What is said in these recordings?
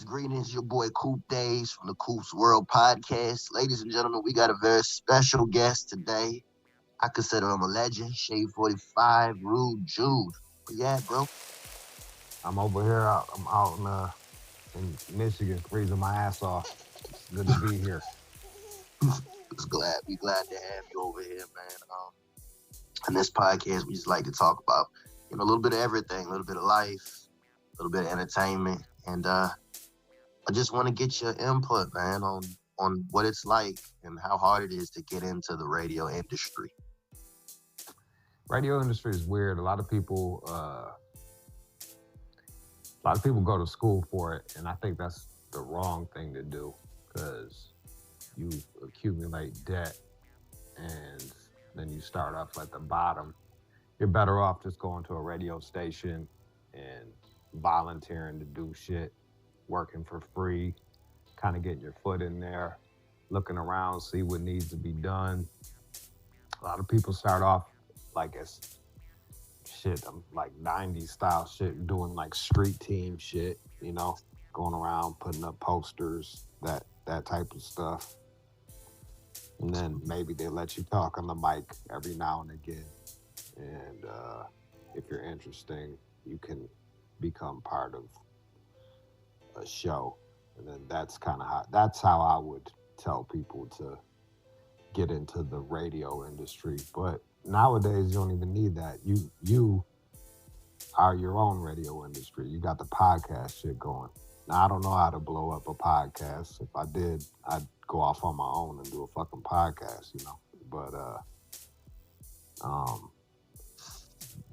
Greetings, your boy Coupe Days from the Coupe's World Podcast. Ladies and gentlemen, we got a very special guest today. I consider him a legend, Shade 45, Rude Jude. Where you at, bro? I'm over here. I'm out in Michigan, freezing my ass off. It's good to be here. We glad to have you over here, man. In this podcast, we just like to talk about, a little bit of everything, a little bit of life, a little bit of entertainment, and I just want to get your input, man, on what it's like and how hard it is to get into the radio industry. Radio industry is weird. A lot of people go to school for it, and I think that's the wrong thing to do because you accumulate debt and then you start off at the bottom. You're better off just going to a radio station and volunteering to do shit, working for free, kind of getting your foot in there, looking around, see what needs to be done. A lot of people start off like as shit, like 90s style shit, doing like street team shit, going around putting up posters, that type of stuff. And then maybe they let you talk on the mic every now and again. And if you're interesting, you can become part of a show. And then that's how I would tell people to get into the radio industry. But nowadays you don't even need that. You are your own radio industry. You got the podcast shit going. Now I don't know how to blow up a podcast. If I did, I'd go off on my own and do a fucking podcast, But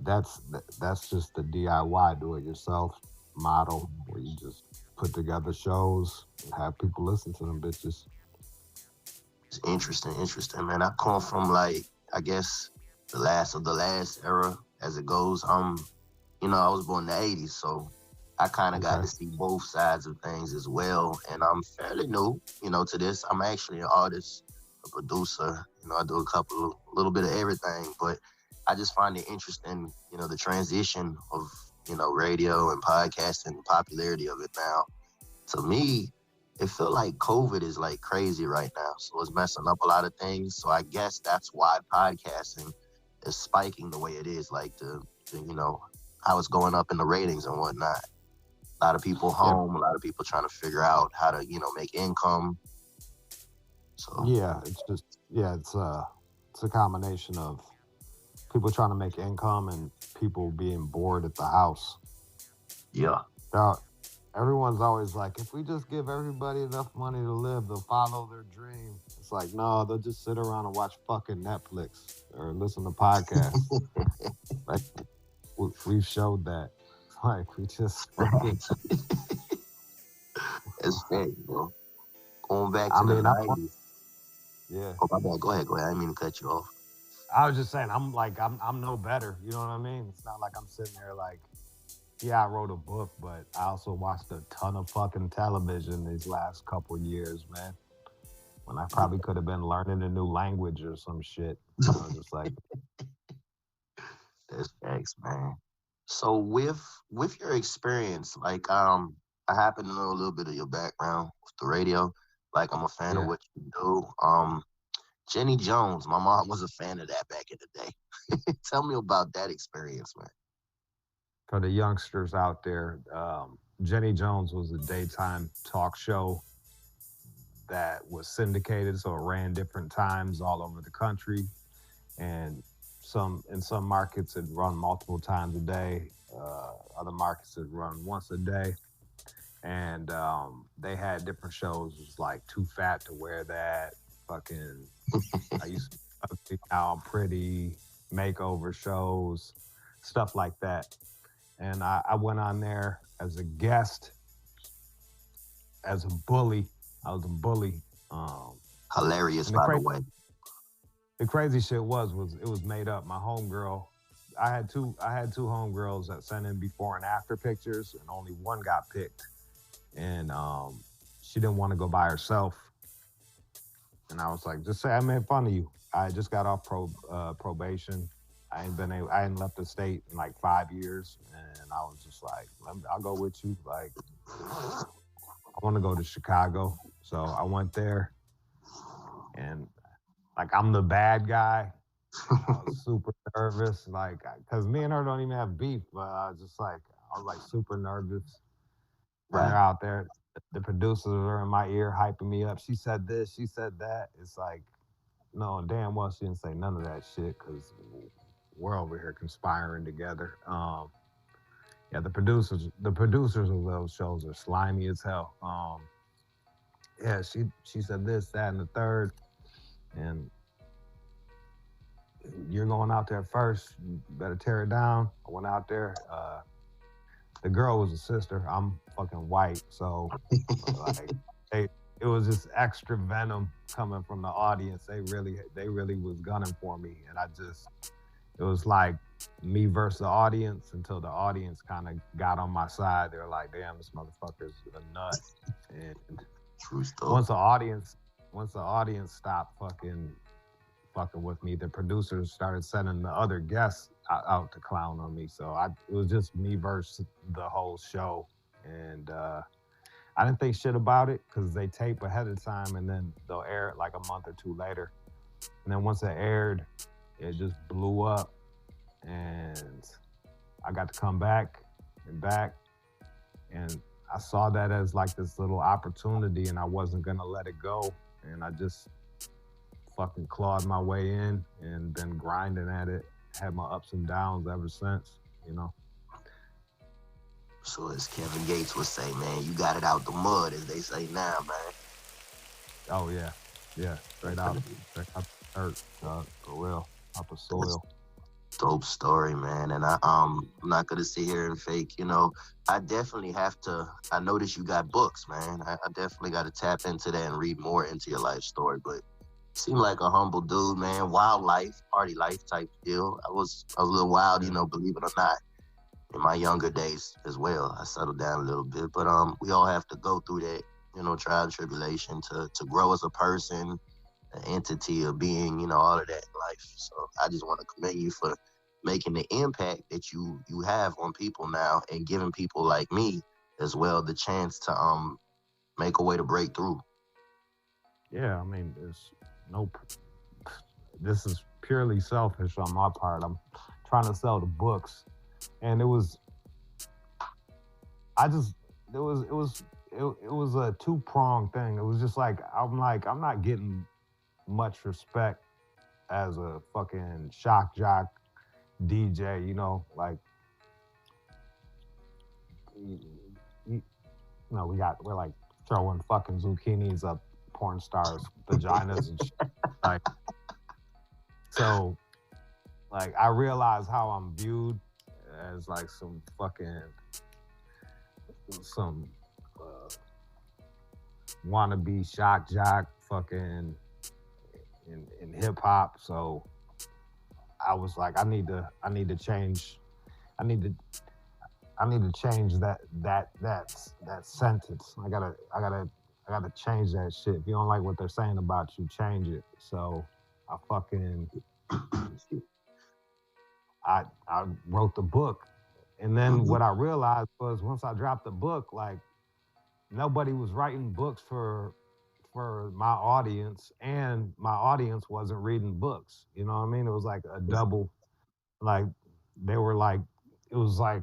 that's just the DIY, do it yourself model where you just put together shows and have people listen to them bitches. It's interesting, man. I come from I guess the last of the last era as it goes. I was born in the 80s, so I kind of got to see both sides of things as well. And I'm fairly new, to this. I'm actually an artist, a producer. I do a little bit of everything, but I just find it interesting, the transition of, radio and podcasting, the popularity of it now. To me, it feels like COVID is like crazy right now. So it's messing up a lot of things. So I guess that's why podcasting is spiking the way it is, how it's going up in the ratings and whatnot. A lot of people home, a lot of people trying to figure out how to, make income. So it's a combination of people trying to make income and people being bored at the house. Yeah. Now, everyone's always like, if we just give everybody enough money to live, they'll follow their dream. It's like, no, they'll just sit around and watch fucking Netflix or listen to podcasts. We've showed that. We just fucking... It's fake, bro. Going back to the 90s. Yeah. Oh, my bad. Go ahead. I didn't mean to cut you off. I was just saying, I'm no better. You know what I mean? It's not like I'm sitting there like, yeah, I wrote a book, but I also watched a ton of fucking television these last couple years, man. When I probably could have been learning a new language or some shit. Just like... That's facts, man. So with your experience, I happen to know a little bit of your background with the radio. I'm a fan of what you do. Jenny Jones, my mom was a fan of that back in the day. Tell me about that experience, man. For the youngsters out there, Jenny Jones was a daytime talk show that was syndicated, so it ran different times all over the country, and in some markets it run multiple times a day. Other markets it run once a day, and they had different shows. It was like Too Fat to Wear That, fucking I used to Now I'm Pretty, makeover shows, stuff like that. And I went on there as a guest, as a bully. I was a bully. Hilarious, by the way. The crazy shit was it was made up. My homegirl, I had two homegirls that sent in before and after pictures, and only one got picked. And she didn't want to go by herself. And I was like, just say I made fun of you. I just got off probation. I hadn't left the state in like 5 years, and I was just like, I'll go with you. Like, want to go to Chicago. So I went there, and like I'm the bad guy. I was super nervous, like because me and her don't even have beef, but I was like super nervous. And Right. they're out there. The producers are in my ear hyping me up. She said this, she said that. It's like, no, damn well she didn't say none of that shit because we're over here conspiring together. Yeah, the producers of those shows are slimy as hell. Yeah, she said this, that, and the third, and you're going out there first. You better tear it down. I went out there. The girl was a sister. I'm fucking white, so like they, it was just extra venom coming from the audience. They really was gunning for me, and it was like me versus the audience until the audience kind of got on my side. They were like, "Damn, this motherfucker's a nut." And True story. once the audience, once the audience stopped fucking with me, the producers started sending the other guests out to clown on me. So it was just me versus the whole show, and I didn't think shit about it because they tape ahead of time and then they'll air it like a month or two later. And then once it aired, it just blew up, and I got to come back, and I saw that as like this little opportunity, and I wasn't gonna let it go, and I just fucking clawed my way in and been grinding at it. Had my ups and downs ever since, you know. So as Kevin Gates would say, man, you got it out the mud, as they say now, man. Oh yeah, yeah, straight out the earth, for real, out the That's soil. dope story, man. And I'm not gonna sit here and fake. I definitely have to. I notice you got books, man. I definitely got to tap into that and read more into your life story. But seem like a humble dude, man. Wild life, party life type deal. I was a little wild, Yeah, believe it or not, in my younger days as well. I settled down a little bit, but we all have to go through that, trial and tribulation to grow as a person, an entity, a being, all of that in life. So I just want to commend you for making the impact that you have on people now and giving people like me as well the chance to make a way to break through. yeah. I mean, there's no. This is purely selfish on my part. I'm trying to sell the books, and it was. I just. It was. It was a two-pronged thing. It was just like I'm not getting much respect as a fucking shock jock DJ, like you, you we're like throwing fucking zucchinis up porn stars' vaginas and shit. Like so, like I realize how I'm viewed as like some uh, wannabe shock jock fucking in hip hop. So I was like, I need to change. I need to I need to change that sentence. I gotta change that shit. If you don't like what they're saying about you, change it. So I fucking I wrote the book, and then Hmm. what I realized was once I dropped the book, like nobody was writing books for my audience, and my audience wasn't reading books. You know what I mean? It was like a double. Like they were like, it was like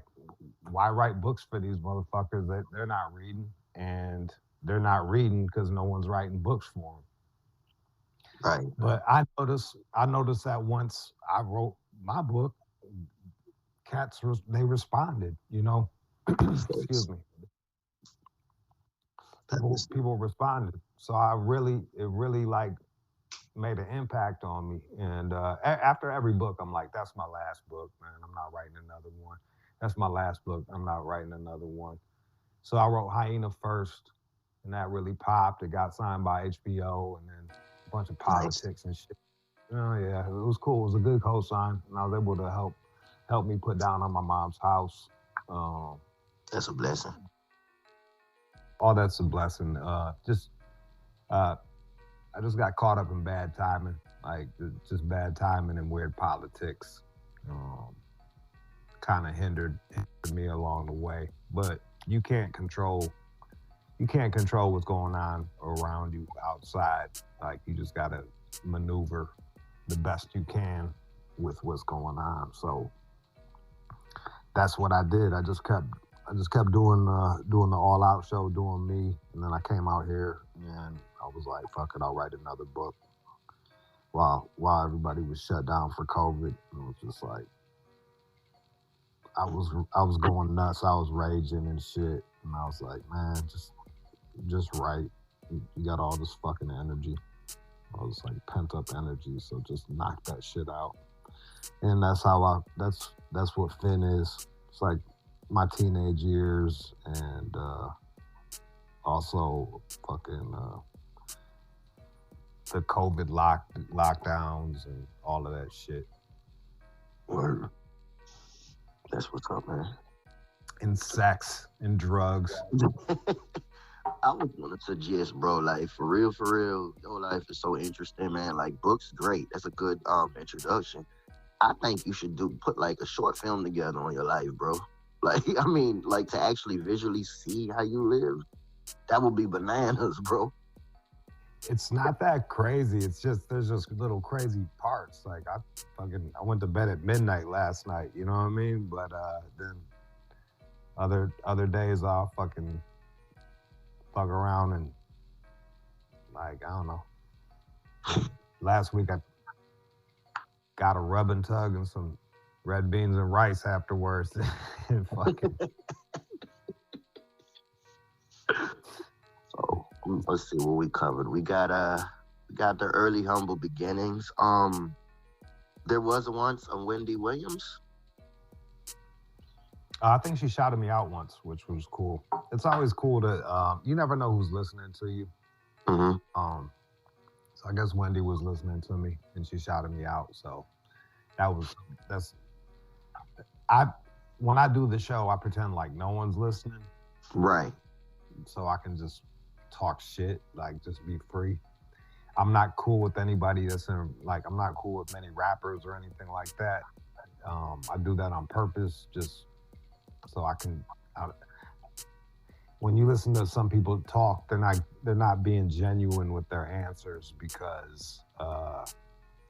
why write books for these motherfuckers that they're not reading, and they're not reading because no one's writing books for them. Right. But I noticed that once I wrote my book, they responded. Excuse me. People responded. So it really like made an impact on me. And after every book, I'm like, that's my last book, man. I'm not writing another one. That's my last book. I'm not writing another one. So I wrote Hyena first, and that really popped. It got signed by HBO, and then a bunch of Nice. politics and shit. Oh yeah, it was cool. It was a good co-sign, and I was able to help me put down on my mom's house. Um, That's a blessing. all that's a blessing. Uh, I just got caught up in bad timing, like just bad timing and weird politics. Um, kind of hindered me along the way, but you can't control you can't control what's going on around you outside. Like you just gotta maneuver the best you can with what's going on. So that's what I did. I just kept doing the all out show, doing me, and then I came out here and I was like, fuck it, I'll write another book. While everybody was shut down for COVID, it was just like I was going nuts. I was raging and shit, and I was like, man, just write. You got all this fucking energy. I was like pent up energy, so just knock that shit out. And that's what Finn is. It's like my teenage years and also fucking the COVID lockdowns and all of that shit. Word. That's what's up, man. And sex and drugs. I was gonna suggest, bro, like for real, your life is so interesting, man. Like books, great. That's a good introduction. I think you should put like a short film together on your life, bro. Like, I mean, like to actually visually see how you live, that would be bananas, bro. It's not that crazy. It's just there's just little crazy parts. Like I went to bed at midnight last night. You know what I mean? But then other days I'll fucking fuck around and like I don't know. Last week I got a rub and tug and some red beans and rice afterwards. And fucking. So let's see what we covered. We got the early humble beginnings. There was once a Wendy Williams. I think she shouted me out once, which was cool. It's always cool to you never know who's listening to you. Mm-hmm. So I guess Wendy was listening to me and she shouted me out. So when I do the show, I pretend like no one's listening. Right. So I can just talk shit, like just be free. I'm not cool with anybody I'm not cool with many rappers or anything like that. I do that on purpose, just so when you listen to some people talk, they're not being genuine with their answers because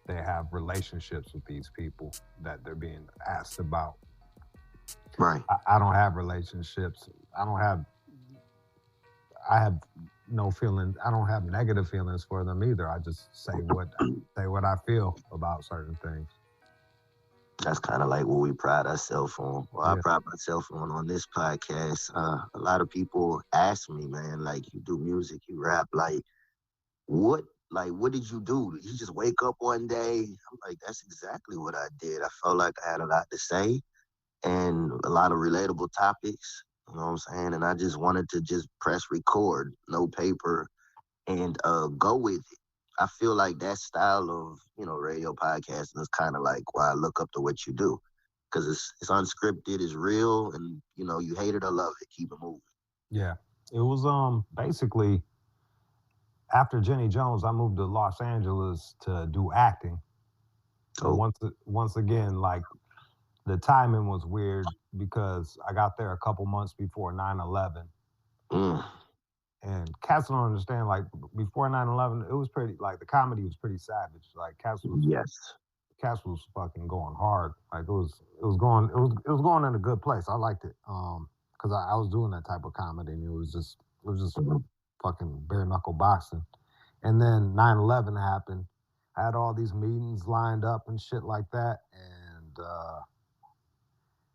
they have relationships with these people that they're being asked about. Right. I don't have relationships. I have no feelings. I don't have negative feelings for them either. I just say what I feel about certain things. That's kind of like what we pride ourselves on. Well, Yeah. I pride myself on this podcast. A lot of people ask me, man, like you do music, you rap, what did you do? Did you just wake up one day? I'm like, that's exactly what I did. I felt like I had a lot to say and a lot of relatable topics. You know what I'm saying? And I just wanted to just press record, no paper, and go with it. I feel like that style of, radio podcasting is kind of like why I look up to what you do. Because it's unscripted, it's real, and, you hate it or love it. Keep it moving. Yeah. It was basically after Jenny Jones, I moved to Los Angeles to do acting. So once again, like the timing was weird because I got there a couple months before 9/11. And cats don't understand, like before 9/11, it was pretty, like the comedy was pretty savage. Like cats was fucking going hard. Like it was going in a good place. I liked it. Cause I was doing that type of comedy and it was just fucking bare knuckle boxing. And then 9/11 happened. I had all these meetings lined up and shit like that. And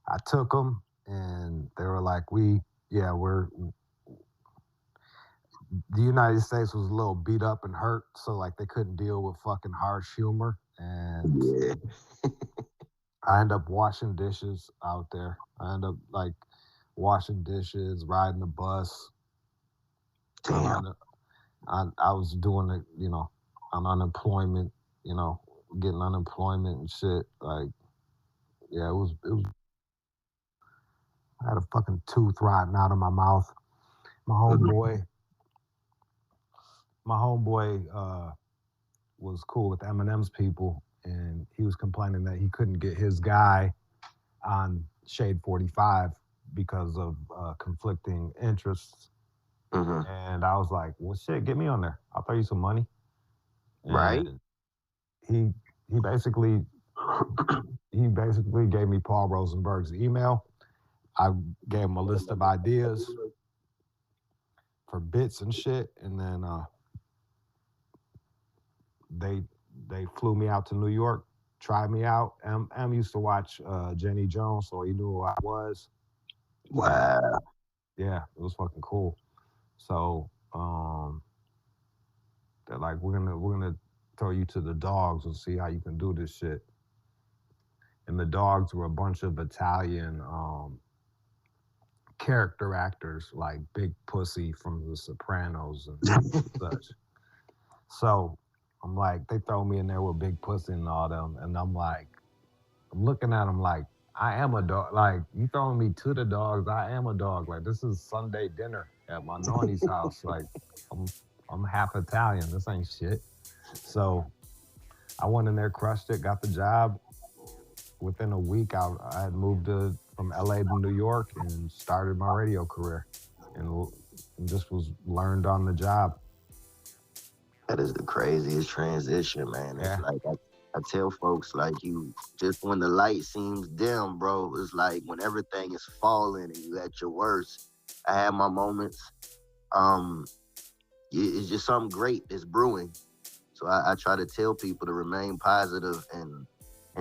I took them and they were like, the United States was a little beat up and hurt. So like they couldn't deal with fucking harsh humor. And I ended up washing dishes out there. I ended up like washing dishes, riding the bus. Damn. I was doing it, on unemployment, getting unemployment and shit. Like, yeah, it was. I had a fucking tooth rotting out of my mouth. My homeboy was cool with Eminem's people, and he was complaining that he couldn't get his guy on Shade 45 because of conflicting interests. Mm-hmm. And I was like, well, shit, get me on there. I'll throw you some money. Right. And he he basically he basically gave me Paul Rosenberg's email. I gave him a list of ideas for bits and shit, and then they they flew me out to New York, tried me out. M used to watch Jenny Jones, so he knew who I was, and Wow. yeah, it was fucking cool. So they're like, we're gonna throw you to the dogs and see how you can do this shit. And the dogs were a bunch of Italian character actors like Big Pussy from The Sopranos and such. So I'm like, they throw me in there with Big Pussy and all them, and I'm looking at them like, I am a dog. Like, you throwing me to the dogs, I am a dog. Like, this is Sunday dinner at my Nani's house. Like, I'm I'm half Italian. This ain't shit. So I went in there, crushed it, got the job. Within a week, I had moved from LA to New York and started my radio career, and, and just was learned on the job. That is the craziest transition, man. It's Yeah, like I tell folks, like, you just when the light seems dim, bro, it's like when everything is falling and you at your worst. I have my moments. Um, it's just something great that's brewing. So I try to tell people to remain positive and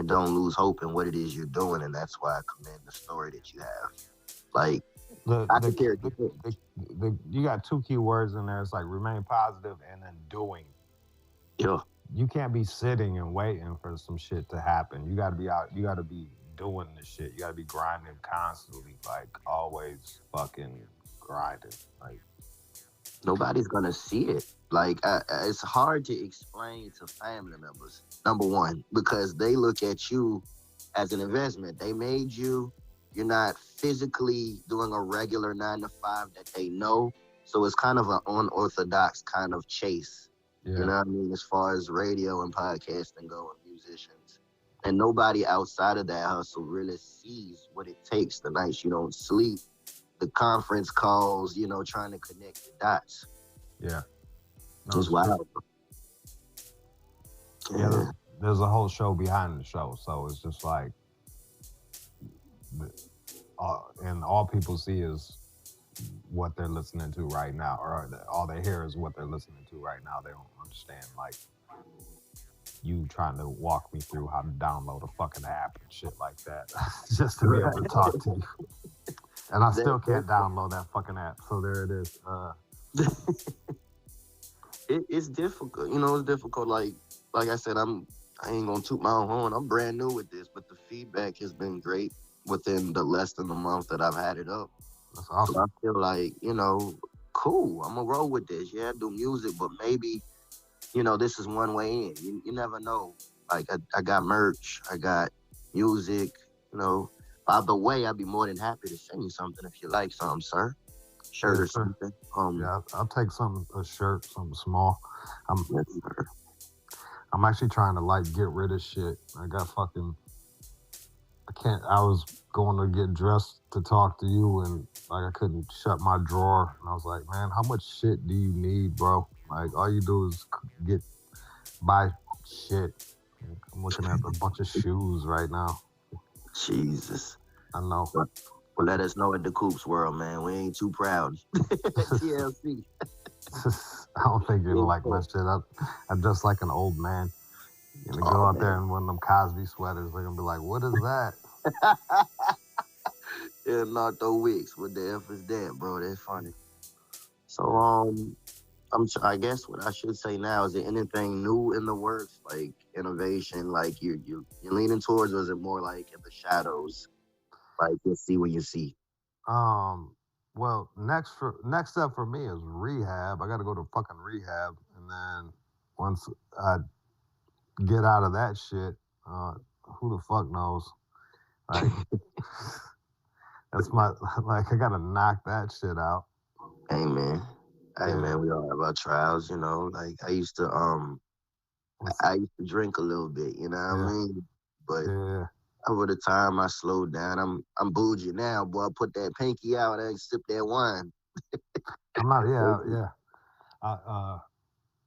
don't lose hope in what it is you're doing, and that's why I commend the story that you have. Like the I the, could hear, the you got two key words in there. It's like remain positive and then doing. yeah, You can't be sitting and waiting for some shit to happen. You got to be out. You got to be doing the shit. You got to be grinding constantly, like always fucking grinding. Like nobody's gonna see it. Like it's hard to explain to family members. Number one, because they look at you as an investment. They made you. You're not physically doing a regular 9 to 5 that they know. So it's kind of an unorthodox kind of chase. You yeah, know what I mean? As far as radio and podcasting go and musicians. And nobody outside of that hustle really sees what it takes the nights you don't sleep, the conference calls, trying to connect the dots. yeah. No, It's it's true. wild. Yeah, Yeah. there's a whole show behind the show, so it's just like, and all people see is what they're listening to right now, or all they hear is what they're listening to right now. They don't understand like you trying to walk me through how to download a fucking app and shit like that, just to be able to talk to you. And I still can't download that fucking app. So there it is. It's difficult. It's difficult. Like I said, I ain't gonna toot my own horn. I'm brand new with this, but the feedback has been great within the less than a month that I've had it up. That's So I awesome. feel like, cool. I'm gonna roll with this. Yeah, I do music, but maybe, this is one way in. You never know. Like I got merch, I got music, you know. By the way, I'd be more than happy to send you something if you like something, sir. Shirt Yeah, or sure. something. Yeah, I'll take a shirt, something small. I'm Yes, sir. I'm actually trying to like get rid of shit. I got fucking. I can't. I was going to get dressed to talk to you, and like I couldn't shut my drawer, and I was like, man, how much shit do you need, bro? Like all you do is get buy shit. I'm looking at a bunch of shoes right now. Jesus. I know. Well, let us know at the Coops world, man. We ain't too proud. TLC. I don't think you'll Yes, like my sir. shit. I'm just like an old man. You're gonna go Oh out there man. in one of them Cosby sweaters. They're gonna be like, "What is that?" Yeah, Nardo Wicks. What the F is that, bro? That's funny. So I guess what I should say now is there anything new in the works, like innovation, like you're leaning towards, or is it more like in the shadows, like you see what you see? Um. Well, next step for me is rehab. I got to go to fucking rehab, and then once I get out of that shit, uh, who the fuck knows? Like that's my like I gotta knock that shit out. Hey man, hey Yeah. man, we all have our trials, Like What's I used to drink a little bit, you know what I yeah mean? But yeah over the time I slowed down. I'm bougie now, boy. I put that pinky out and sip that wine. I'm not. Yeah, yeah.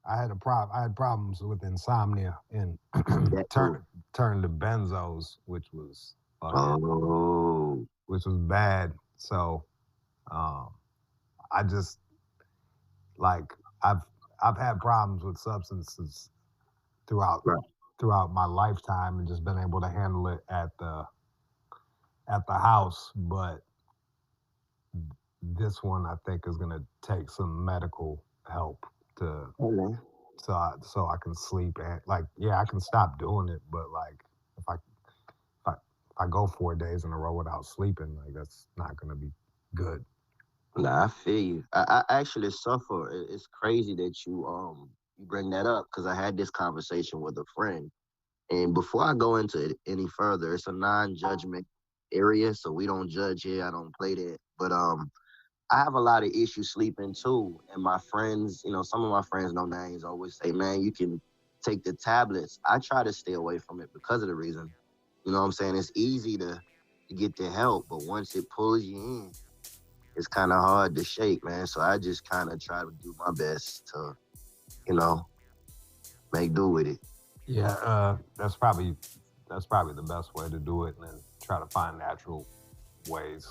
I had a problem. I had problems with insomnia and That too. turned to benzos, which was fucking, Oh, which was bad. So um, I just like I've I've had problems with substances throughout right. throughout my lifetime and just been able to handle it at the house. But this one I think is gonna take some medical help to Hey, man. so I can sleep and like yeah I can stop doing it, but like if I if I, if I go 4 days in a row without sleeping, like that's not gonna be good. Nah, I feel you. I actually suffer. It's crazy that you bring that up because I had this conversation with a friend. And before I go into it any further, it's a non-judgment area, so we don't judge here. I don't play that. But I have a lot of issues sleeping too. And my friends, some of my friends, no names, always say, man, you can take the tablets. I try to stay away from it because of the reason. You know what I'm saying? It's easy to get the help, but once it pulls you in, it's kind of hard to shake, man. So I just kind of try to do my best to, you know, make do with it. Yeah, that's probably the best way to do it, and then try to find natural ways.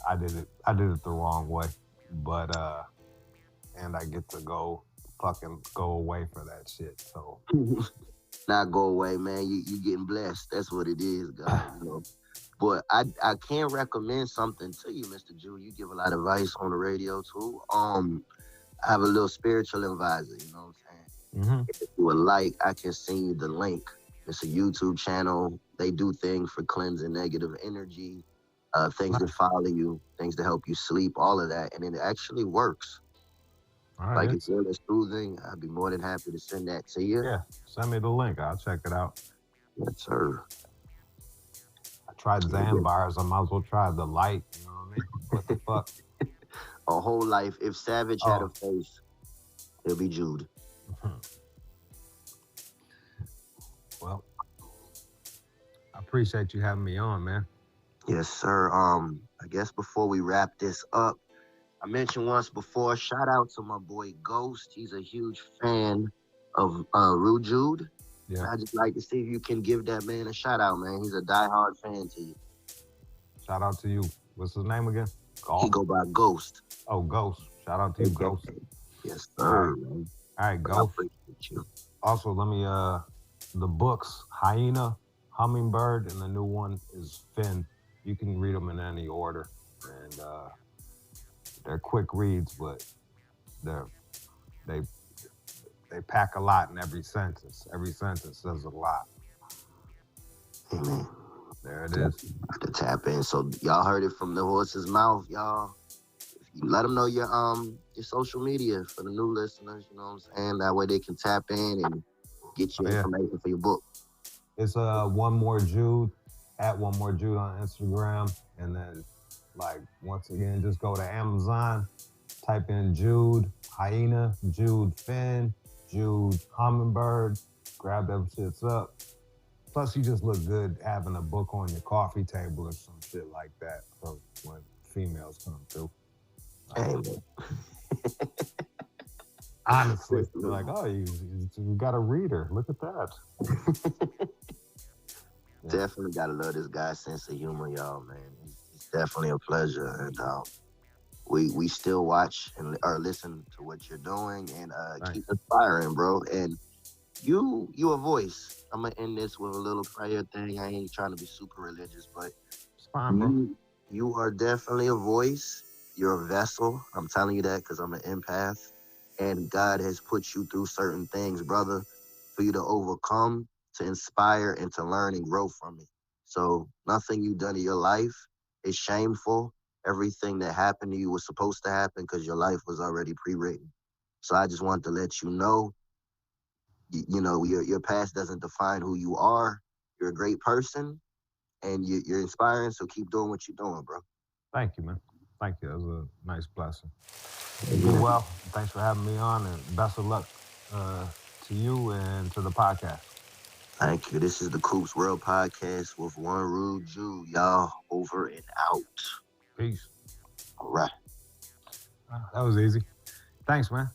I did it the wrong way, but and I get to go fucking go away for that shit. So Not go away, man. You getting blessed. That's what it is, God. But I can recommend something to you, Mr. Jude. You give a lot of advice on the radio too. I have a little spiritual advisor. You know what I'm saying? hmm If you would like, I can send you the link. It's a YouTube channel. They do things for cleansing negative energy, things that nice. follow you, things to help you sleep, all of that, and it actually works. All Like right, it's really soothing. I'd be more than happy to send that to you. yeah. Send me the link. I'll check it out. Yes, sir. I tried Yeah, yeah. Xan bars. I might as well try the light. You know what I mean? What the fuck? A whole life. If Savage had a Oh, face, it'll be Jude. well, I appreciate you having me on, man. Yes, sir. I guess before we wrap this up, I mentioned once before, shout out to my boy Ghost. He's a huge fan of Jude. Yeah. I just like to see if you can give that man a shout out, man. He's a diehard fan to you. Shout out to you. What's his name again? He Golf. go by Ghost. Oh, Ghost. Shout out to you, Ghost. AKA. Yes, All right. sir, man. All right, But I Ghost. appreciate you. Also, let me the books Hyena, Hummingbird, and the new one is Finn. You can read them in any order, and they're quick reads, but they're they they pack a lot in every sentence. Every sentence says a lot. Hey, man. There it is. Definitely have to tap in. So y'all heard it from the horse's mouth, y'all. If you let them know your social media for the new listeners, you know what I'm saying? That way they can tap in and get Oh your yeah, information for your book. it's one more Jude at one more Jude on Instagram, and then like once again, just go to Amazon, type in Jude Hyena, Jude Finn, Jude Hummingbird, grab them shits up. Plus, you just look good having a book on your coffee table or some shit like that for when females come through. Like, Hey, man. honestly, they're Listen, like, oh, you got a reader. Look at that. Yeah. definitely gotta love this guy's sense of humor, y'all, man. It's definitely a pleasure. And we still watch and or listen to what you're doing and keep Thanks. inspiring, bro. And you a voice. I'm gonna end this with a little prayer thing. I ain't trying to be super religious, but It's fine, bro. you are definitely a voice. You're a vessel. I'm telling you that because I'm an empath, and God has put you through certain things, brother, for you to overcome, to inspire, and to learn and grow from it. So nothing you've done in your life is shameful. Everything that happened to you was supposed to happen because your life was already pre-written. So I just want to let you know, your past doesn't define who you are. You're a great person, and you're inspiring. So keep doing what you're doing, bro. Thank you, man. Thank you. That was a nice blessing. You do Amen. well. Thanks for having me on, and best of luck uh, to you and to the podcast. Thank you. This is the Coop's World Podcast with one rude Jew. Y'all over and out. Peace. All right. That was easy. Thanks, man.